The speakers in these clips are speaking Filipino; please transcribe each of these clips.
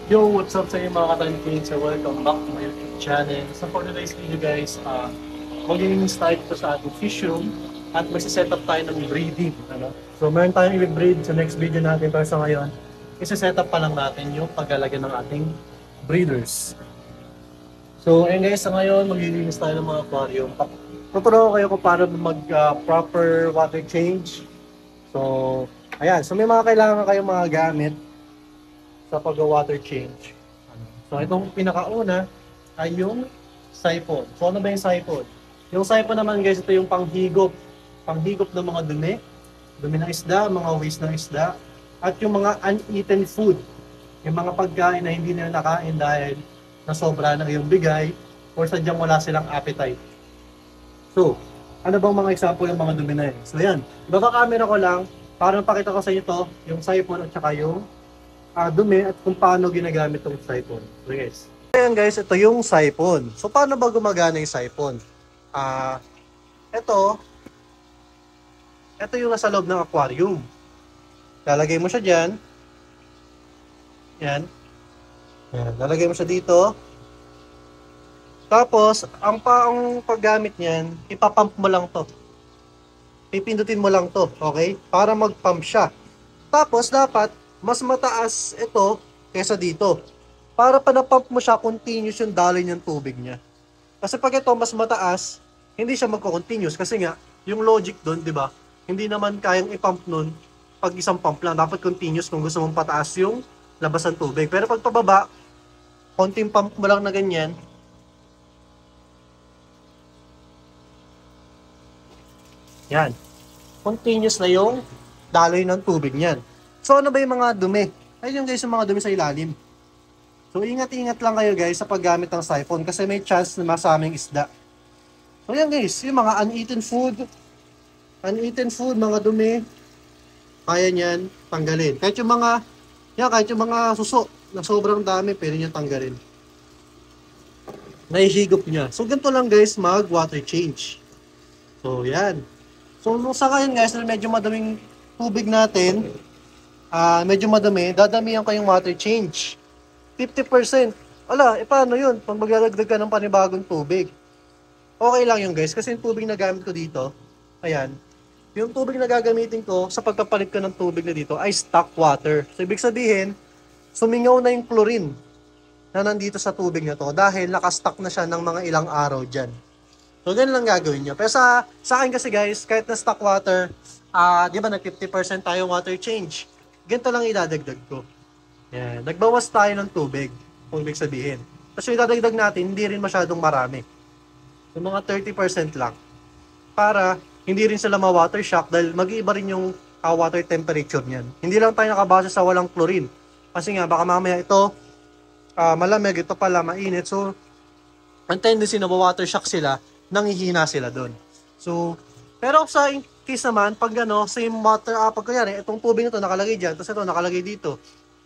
Yo, what's up sa inyo mga katanking? So, welcome back to my YouTube channel. So, for today's video guys, magiging start ko sa ating fish room at magsiset up tayo ng breeding. Ano? So, meron tayong i-breed sa next video natin pero sa ngayon, isa-set up pa lang natin yung paglalagay ng ating breeders. So, ayun guys, sa ngayon, maglilinis tayo ng mga aquarium. Tuturuan ko kayo kung paano mag-proper water change. So, ayan. So, may mga kailangan kayong mga gamit sa pag-water change. So, itong pinakauna ay yung siphon. So, ano ba yung siphon? Yung siphon naman guys, ito yung panghigop. Panghigop ng mga dumi. Dumi ng isda, mga waste ng isda. At yung mga uneaten food. Yung mga pagkain na hindi nila nakain dahil nasobra na yung bigay or sadyang wala silang appetite. So, ano bang mga example ng mga dumi na yun? So, yan. Baka-camera ko lang para mapakita ko sa inyo to, yung siphon at saka yung dumi at kung paano ginagamit itong siphon. So guys. Ayan guys, ito yung siphon. So paano ba gumagana yung siphon? Ito yung nasa loob ng aquarium. Lalagay mo siya dyan. Yan. Yan. Lalagay mo siya dito. Tapos, ang paggamit niyan, ipapump mo lang to. Pipindutin mo lang to, okay? Para mag-pump siya. Tapos, dapat mas mataas ito kaysa dito. Para pa na-pump mo siya, continuous yung daloy ng tubig niya. Kasi pag ito mas mataas, hindi siya magko-continuous. Kasi nga, yung logic doon, di ba? Hindi naman kayang i-pump nun pag isang pump lang. Dapat continuous kung gusto mong pataas yung labas ng tubig. Pero pag pababa, konting pump mo lang na ganyan. Yan. Continuous na yung daloy ng tubig niyan. So ano ba yung mga dumi? Ayun yung guys, yung mga dumi sa ilalim. So ingat-ingat lang kayo guys sa paggamit ng siphon kasi may chance na masaming isda. So yan guys, yung mga uneaten food, mga dumi, kaya niyan tanggalin. Kahit yung mga suso na sobrang dami, pwede niya tanggalin. Naihigop niya. So ganito lang guys, mag-water change. So yan. So sa ngayon guys, medyo madaming tubig natin, medyo madami, dadamihan ko yung water change. 50%. Ala, paano yun? Pag maglalagdag ka ng panibagong tubig. Okay lang yun guys, kasi yung tubig na gamit ko dito, ayan, yung tubig na gagamitin ko sa pagpapalit ko ng tubig na dito ay stock water. So ibig sabihin, sumingaw na yung chlorine na nandito sa tubig na to dahil nakastock na siya ng mga ilang araw dyan. So ganun lang gagawin nyo. Pero sa akin kasi guys, kahit na stock water, di ba nag 50% tayo water change. Ganito lang idadagdag ko. Yan. Nagbawas tayo ng tubig, kung ibig sabihin. Kasi idadagdag natin, hindi rin masyadong marami. So mga 30% lang. Para hindi rin sila ma-water shock dahil mag-iiba rin yung water temperature niyan. Hindi lang tayo nakabase sa walang chlorine. Kasi nga, baka mamaya ito, malamig, ito pala mainit. So, ang tendency na ma-water shock sila, nanghihina sila doon. So, pero sa case naman, pag same water, pag kunyari, itong tubig na to nakalagay dyan, tapos ito nakalagay dito,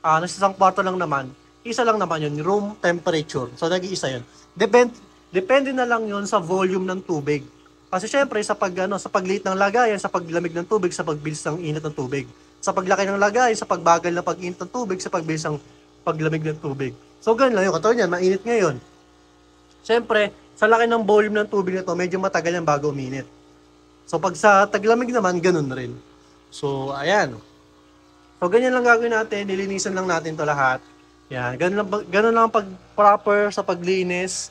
nasa isang kwarto lang naman, isa lang naman yun, room temperature. So, nag-iisa yun. Depende na lang yun sa volume ng tubig. Kasi syempre, sa pagliit ng lagayan, sa paglamig ng tubig, sa pagbilis ng init ng tubig. Sa paglaki ng lagayan, sa pagbagal ng pag-init ng tubig, sa pagbilis ng paglamig ng tubig. So, ganun lang yun. Katulad yan, mainit ngayon. Syempre, sa laki ng volume ng tubig na to, medyo matagal yan bago uminit. So, pag sa taglamig naman, ganun rin. So, ayan. So, ganyan lang gagawin natin. Nilinisan lang natin to lahat. Yan. Ganun lang pag proper sa paglinis.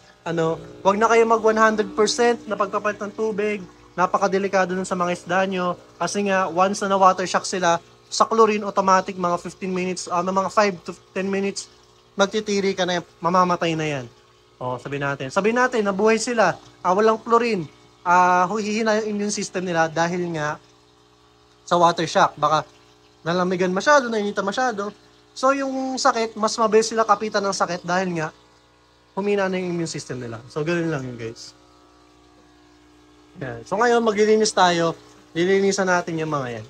Wag na kayo mag 100% na pagpapalit ng tubig. Napakadelikado nun sa mga isda nyo. Kasi nga, once na water shock sila, sa chlorine, automatic, mga 15 minutes, mga 5 to 10 minutes, magtitiri ka na yan. Mamamatay na yan. Sabihin natin, nabuhay sila, walang chlorine, hihina yung immune system nila dahil nga sa water shock. Baka nalamigan masyado, nainita masyado. So yung sakit, mas mabilis sila kapitan ng sakit dahil nga humina na yung immune system nila. So ganoon lang yun guys. Yan. So ngayon maglilinis tayo, lilinisan natin yung mga yan.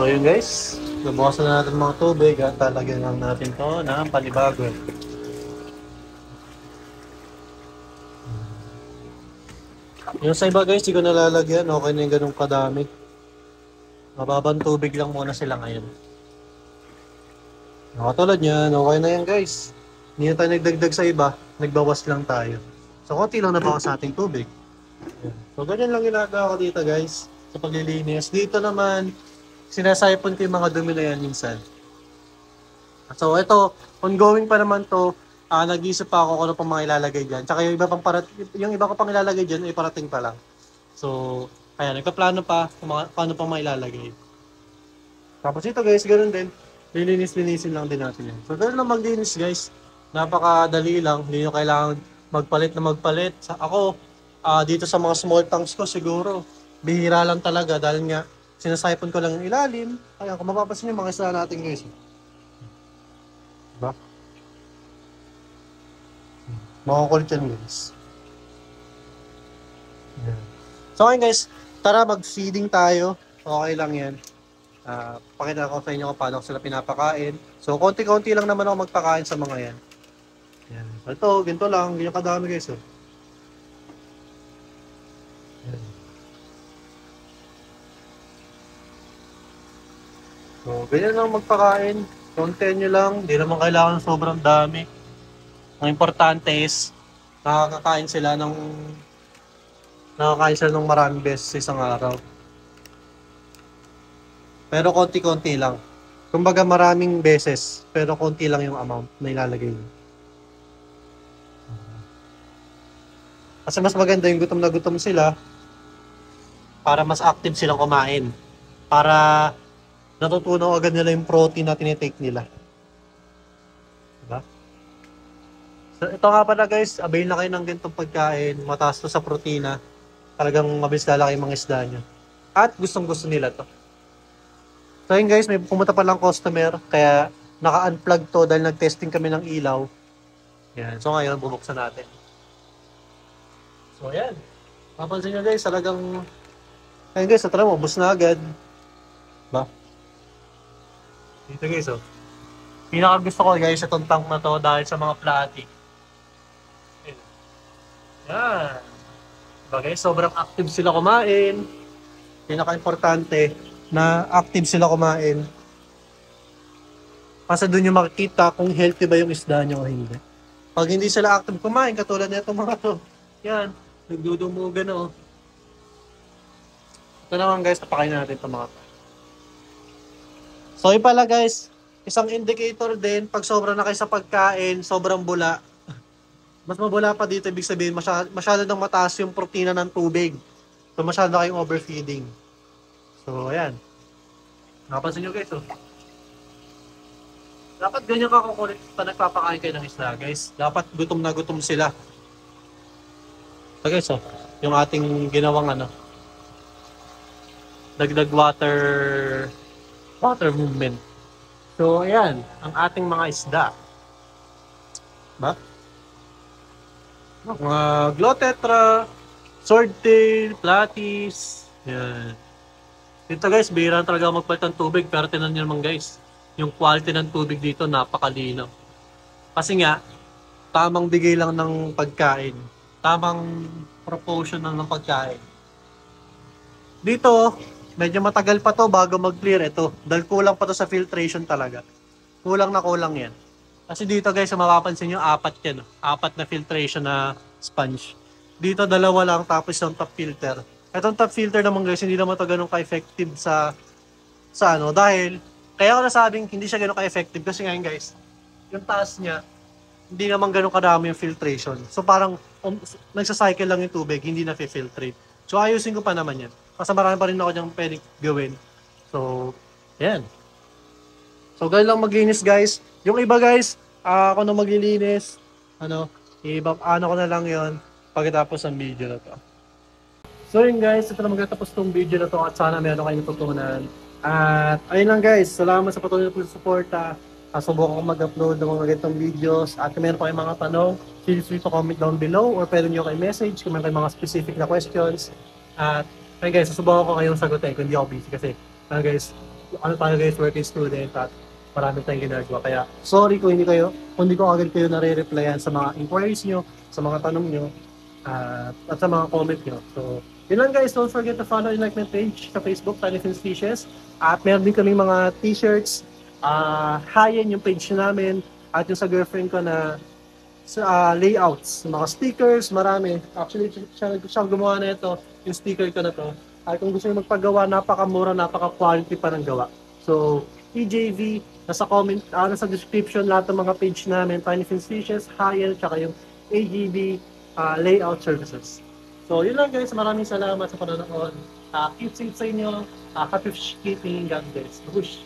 So yun guys, nabukasan na natin mga tubig at talagyan lang natin to ng panibago. Yung sa iba guys, di ko nalalagyan. Okay na yung ganun kadami. Mababang tubig lang muna sila ngayon. Katulad niyan, okay na yan guys. Hindi na tayo nagdagdag sa iba, nagbawas lang tayo. So konti lang nabawas sa ating tubig. So ganyan lang ginagawa ko dito guys, sa paglilinis. Dito naman, sinasipon ko yung mga dumi na yan minsan. So ito, ongoing pa naman to. Nag-iisip pa ako kung ano pang mga ilalagay dyan. Tsaka yung iba ko pang ilalagay dyan ay parating pa lang. So, kaya nagpaplano pa kung paano pang mailalagay. Tapos ito guys, ganoon din. Linisin lang din natin yan. So, ganoon lang maglinis guys. Napakadali lang. Hindi nyo kailangan magpalit na magpalit. Ako, dito sa mga small tanks ko siguro, bihira lang talaga dahil nga sinasipon ko lang yung ilalim. Kaya kung mapapasin yung mga isla natin guys. Diba? Makakulit yan guys. Yeah. So okay guys, tara mag-feeding tayo. Okay lang yan. Pakita ko sa inyo kung paano sila pinapakain. So konti-konti lang naman ako magpakain sa mga yan. Yan. So ito, ganito lang. Ganyan kadami guys. Oh. Yan. So ganyan lang magpakain. Konti nyo lang. Hindi naman kailangan sobrang dami. Ang importante is nakakain sila ng maraming beses sa isang araw. Pero konti-konti lang. Kumbaga maraming beses, pero konti lang yung amount na ilalagay nyo. Kasi mas maganda yung gutom na gutom sila para mas active silang kumain. Para natutunaw agad nila yung protein na tinitake nila. Diba? So, ito nga pala guys, avail na kayo ng ganitong pagkain, mataas to sa protina. Talagang mabilis lalaki yung mga isda nyo. At gustong gusto nila to. So yun guys, may pumunta pa lang customer, kaya naka-unplug to dahil nag-testing kami ng ilaw. Yan, so ngayon bubuksan natin. So yan, papansin nyo guys, talagang, ayun guys, tara mo, ubos na agad. Ba? Dito guys, oh. Pinaka gusto ko guys, itong tank na to dahil sa mga platy. Yan. Diba guys, sobrang active sila kumain. Pinaka-importante na active sila kumain. Kasi doon yung makikita kung healthy ba yung isda nyo o hindi. Pag hindi sila active kumain, katulad na itong mga to. Yan, nagdudumugan o. Ito naman guys, napakain natin itong mga to. So yun pala guys, isang indicator din, pag sobrang na kayo sa pagkain, sobrang bula. Mas mabula pa dito, ibig sabihin, masyado nang mataas yung protina ng tubig. So, masyado kayong overfeeding. So, ayan. Napansin nyo guys, oh. Dapat ganyan ka kukulit pa nagpapakain kayo ng isda, guys. Dapat gutom na gutom sila. So, guys, oh. Yung ating ginawang, dagdag water movement. So, ayan. Ang ating mga isda. Ba? Mga glotetra, swordtail, platies, yan. Dito guys, bihira talaga magpalit ng tubig, pero tinan nyo naman guys, yung quality ng tubig dito napakalinaw. Kasi nga, tamang bigay lang ng pagkain, tamang proportion lang ng pagkain. Dito, medyo matagal pa to bago mag-clear ito, dahil kulang pa to sa filtration talaga. Kulang na kulang yan. Kasi dito guys, mapapansin nyo, apat yan. Apat na filtration na sponge. Dito dalawa lang, tapos yung top filter. Itong top filter naman guys, hindi naman ito ganun ka-effective sa dahil, kaya ako nasabing hindi siya ganun ka-effective kasi ngayon guys, yung taas niya, hindi naman ganun kadami yung filtration. So parang, nagsacycle lang yung tubig, hindi na filtrate. So ayusin ko pa naman yan. Kasi marami pa rin ako diyang pwedeng gawin. So, yan. So, ganun lang maglinis guys. Yung iba guys, ako na maglilinis, ano ko na lang yon pagkatapos ng video na to. So yun guys, ito na magtatapos tong video na to at sana meron kayong natutunan. At ayun lang guys, salamat sa patuloy na pagsusuporta. Subukan ko mag-upload ng mga ganitong videos. At kung meron pa kayong mga tanong, feel free to comment down below or pwede nyo kayo message kung meron kayong mga specific na questions. At ayun guys, susubukan ko kayong sagutin kung hindi ako busy kasi guys, ano tayo guys, working student at marami tayong ginagawa. Kaya sorry kung hindi ko agad kayo nare-replyan sa mga inquiries nyo, sa mga tanong nyo, at sa mga comment nyo. So, yun lang guys, don't forget to follow and like my page sa Facebook, Tiny Fin Species. At meron din kaming mga t-shirts, Hayen yung page namin, at yung sa girlfriend ko na layouts, mga stickers, marami. Actually, siya gumawa na ito, yung sticker ko na to. At kung gusto nyo magpagawa, napakamura, napaka-quality pa ng gawa. So, TJV, nasa description lahat ng mga page namin, Tiny Fin Species, Hayen, tsaka yung AGB layout services. So, yun lang guys. Maraming salamat sa panonood. Keep safe sa inyo. Happy fish keeping. God bless. Bush.